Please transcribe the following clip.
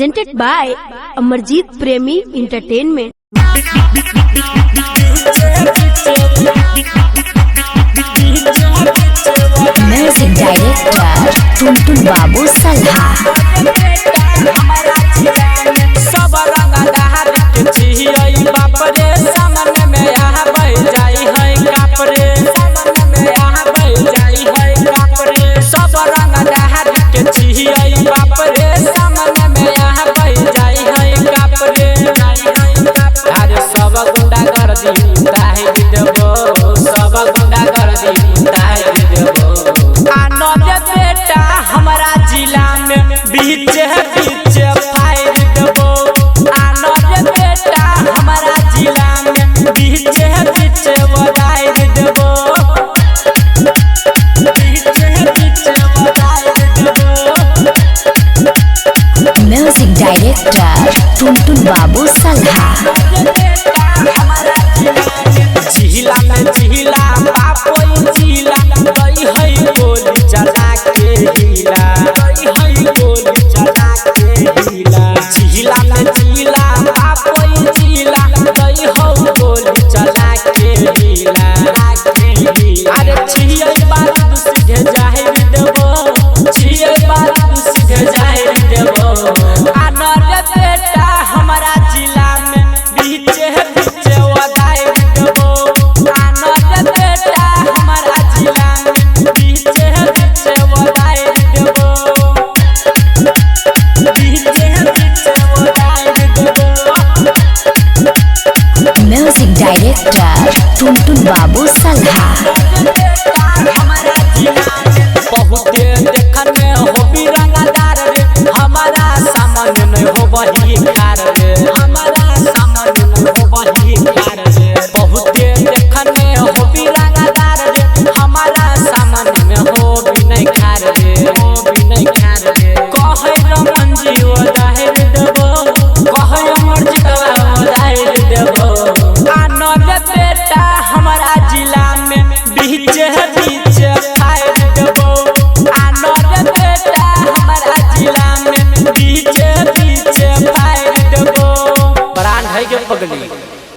presented by Amarjeet Premi Entertainment. Music director Tuntun Babu Salha. सब रंग दहार के छियै बाप रे, सामने में यहाँ बह जाई है काप रे, सामने में यहाँ बह जाई है काप रे। सब रंग दहार के छियै बाप रे, सामने में यहाँ बह जाई है काप रे। अरे सब गुंडा कर दी ताहि देबो, सब गुंडा कर दी ताहि देबो। आनंद बेटा हमारा जिला में बीच बीच फायर देबो। आनंद बेटा हमारा जिला में बीच बीच वधाई देबो, बीच बीच वधाई देबो। Music director Tuntun Babu सल्हा। जिला में जिला बापोई जिला गई है गोली चला के हिला, गई है गोली चला के हिला। जिला में जिला बापोई जिला गई हो गोली चला के हिला। अरे छियै बात तू सीधे जाहिर देबो, छियै बात तू सीधे जाहिर देबो। आनंद बेटा हमारा जिला में बीच बीच वधाई देबो। आनंद बेटा हमारा जिला में बीच बीच वधाई देबो, बीच बीच वधाई देबो। Music director Tuntun Babu सल्हा। बहुते देखन में हो रंगदार रे, हमारा सामने नहीं हो बही खार